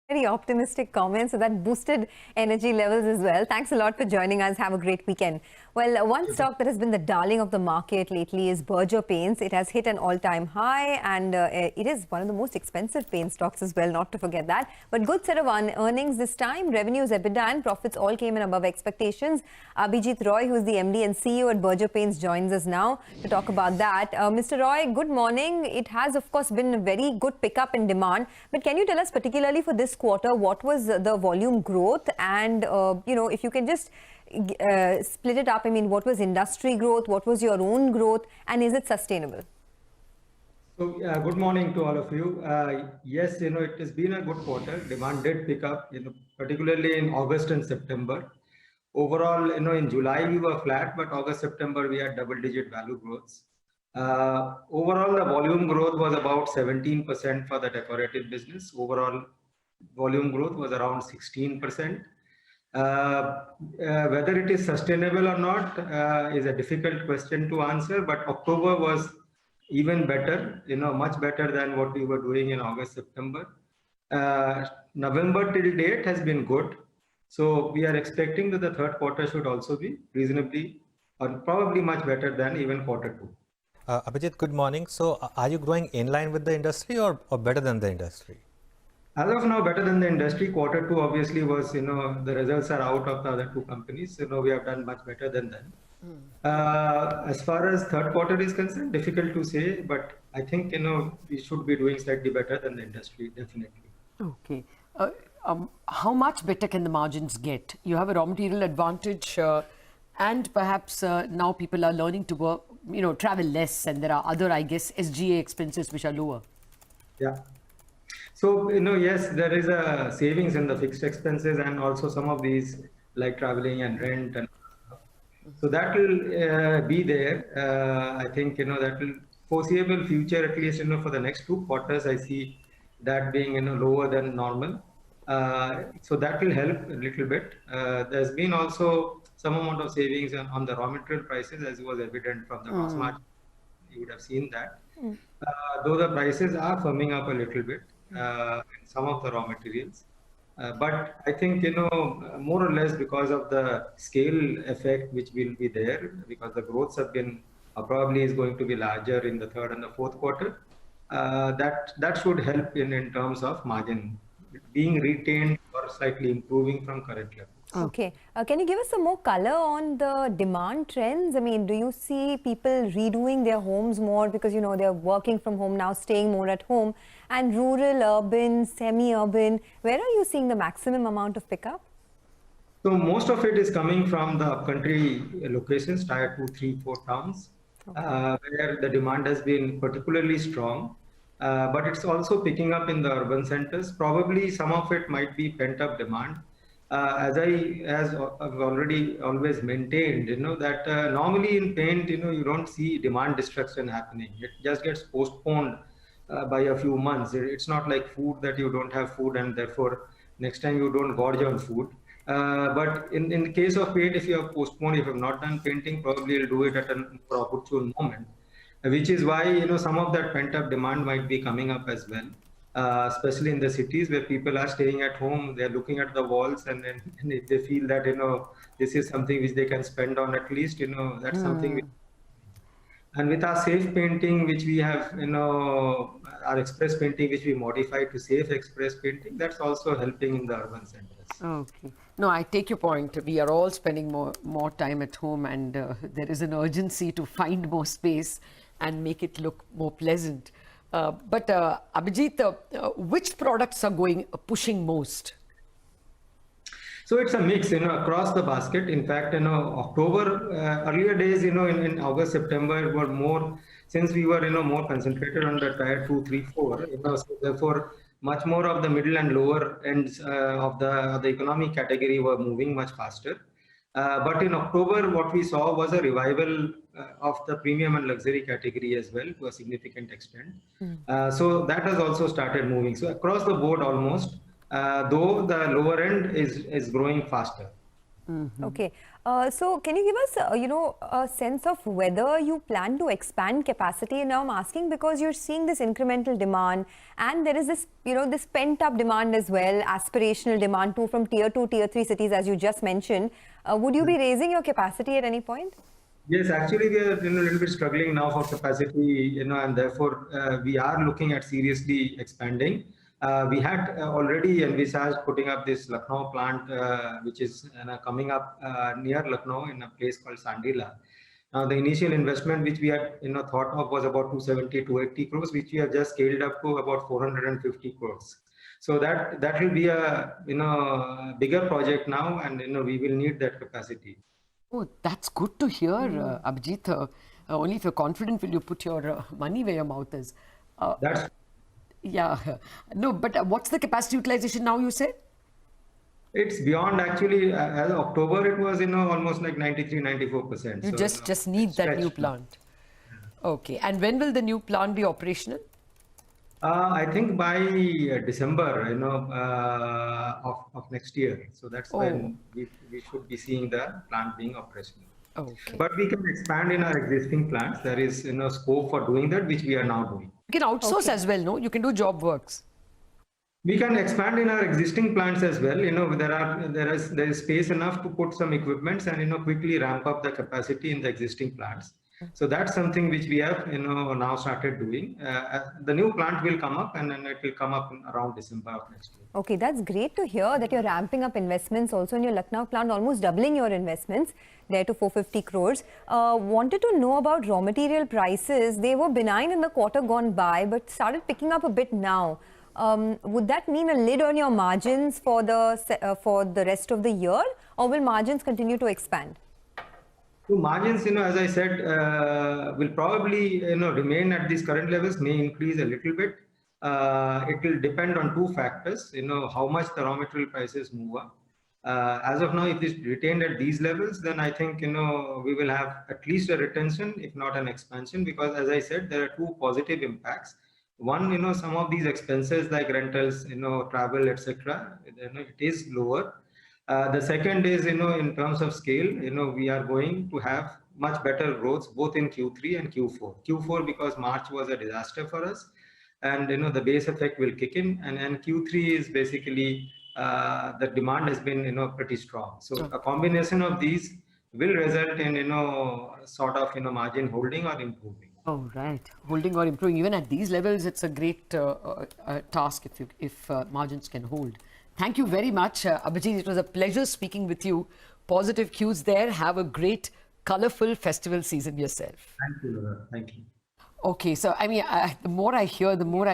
Very optimistic comments, so that boosted energy levels as well. Thanks a lot for joining us. Have a great weekend. Well, one stock that has been the darling of the market lately is Berger Paints. It has hit an all-time high, and it is one of the most expensive paint stocks as well, not to forget that. But good set of earnings this time. Revenues, EBITDA and profits all came in above expectations. Abhijit Roy, who is the MD and CEO at Berger Paints, joins us now to talk about that. Mr. Roy, good morning. It has, of course, been a very good pickup in demand. But can you tell us particularly for this quarter, what was the volume growth? And, if you can just split it up, I mean, what was industry growth, what was your own growth, and is it sustainable? So, good morning to all of you. Yes, it has been a good quarter. Demand did pick up, particularly in August and September. Overall, in July we were flat, but August, September we had double-digit value growths. Overall, the volume growth was about 17% for the decorative business. Overall volume growth was around 16%. Whether it is sustainable or not is a difficult question to answer, but October was even better, much better than what we were doing in August, September. November till date has been good. So we are expecting that the third quarter should also be reasonably or probably much better than even quarter two. Abhijit, good morning. So are you growing in line with the industry or better than the industry? As of now, better than the industry. Quarter two obviously was, the results are out of the other two companies. We have done much better than them. As far as third quarter is concerned, difficult to say, but I think, we should be doing slightly better than the industry, definitely. Okay. How much better can the margins get? You have a raw material advantage and perhaps now people are learning to work, travel less, and there are other, I guess, SGA expenses which are lower. Yeah. So, yes, there is a savings in the fixed expenses and also some of these like traveling and rent. And so that will be there. I think, that will foreseeable future, at least, for the next two quarters, I see that being, lower than normal. So that will help a little bit. There's been also some amount of savings on the raw material prices, as was evident from the gross margin. You would have seen that. Though the prices are firming up a little bit in some of the raw materials. But I think, more or less because of the scale effect which will be there, because the growths have been probably is going to be larger in the third and the fourth quarter, that should help in terms of margin being retained or slightly improving from current levels. Okay. Can you give us some more color on the demand trends? I mean, do you see people redoing their homes more because, they're working from home now, staying more at home? And rural, urban, semi-urban, where are you seeing the maximum amount of pickup? So most of it is coming from the upcountry locations, tier 2, 3, 4 towns, where the demand has been particularly strong. But it's also picking up in the urban centers. Probably some of it might be pent-up demand. As I've already always maintained, that normally in paint, you don't see demand destruction happening. It just gets postponed by a few months. It's not like food that you don't have food and therefore next time you don't gorge on food. But in the case of paint, if you have postponed, if you have not done painting, probably you'll do it at an opportune moment, which is why, some of that pent-up demand might be coming up as well. Especially in the cities where people are staying at home, they're looking at the walls and if they feel that, this is something which they can spend on at least, that's something. And with our safe painting, which we have, our express painting, which we modified to safe express painting, that's also helping in the urban centers. Okay. No, I take your point. We are all spending more time at home and there is an urgency to find more space and make it look more pleasant. But Abhijit, which products are pushing most? So it's a mix, across the basket. In fact, October, earlier days, in August, September were more, since we were, more concentrated on the tier 2, 3, 4, so therefore much more of the middle and lower ends of the economic category were moving much faster. But in October, what we saw was a revival of the premium and luxury category as well to a significant extent. So that has also started moving. So across the board almost, though the lower end is growing faster. Okay. So can you give us, a sense of whether you plan to expand capacity? Now I'm asking because you're seeing this incremental demand and there is this, this pent-up demand as well, aspirational demand too from tier 2, tier 3 cities as you just mentioned. Would you be raising your capacity at any point? Yes, actually, we are a little bit struggling now for capacity, and therefore we are looking at seriously expanding. We had already envisaged putting up this Lucknow plant, which is coming up near Lucknow in a place called Sandila. Now, the initial investment which we had thought of was about 270, 280 crores, which we have just scaled up to about 450 crores. So that will be a bigger project now, and we will need that capacity. Oh, that's good to hear, Abhijit. Only if you're confident will you put your money where your mouth is. That's Yeah. No, but what's the capacity utilization now, you say? It's beyond actually, as of October, it was, almost like 93, 94%. You So, just need that new stretched. plant. Okay. And when will the new plant be operational? I think by December, of next year. So that's when we should be seeing the plant being operational. Okay. But we can expand in our existing plants. There is, scope for doing that, which we are now doing. You can outsource as well, no? You can do job works. We can expand in our existing plants as well. There is space enough to put some equipments and quickly ramp up the capacity in the existing plants. So that's something which we have now started doing. The new plant will come up, and then it will come up around December of next year. Okay, that's great to hear that you're ramping up investments also in your Lucknow plant, almost doubling your investments there to 450 crores. Wanted to know about raw material prices. They were benign in the quarter gone by, but started picking up a bit now. Would that mean a lid on your margins for the rest of the year, or will margins continue to expand? So margins, as I said, will probably remain at these current levels, may increase a little bit. It will depend on two factors, how much the raw material prices move up. As of now, if it's retained at these levels, then I think we will have at least a retention, if not an expansion, because as I said, there are two positive impacts. One, some of these expenses like rentals, travel, etc., it is lower. The second is, in terms of scale, we are going to have much better growth both in Q3 and Q4. Q4 because March was a disaster for us, and the base effect will kick in, and Q3 is basically the demand has been pretty strong. So a combination of these will result in sort of margin holding or improving. Oh, right. Holding or improving. Even at these levels, it's a great task if margins can hold. Thank you very much, Abhijit. It was a pleasure speaking with you. Positive cues there. Have a great, colorful festival season yourself. Thank you, Laura. Thank you. Okay, so I mean, the more I hear, the more I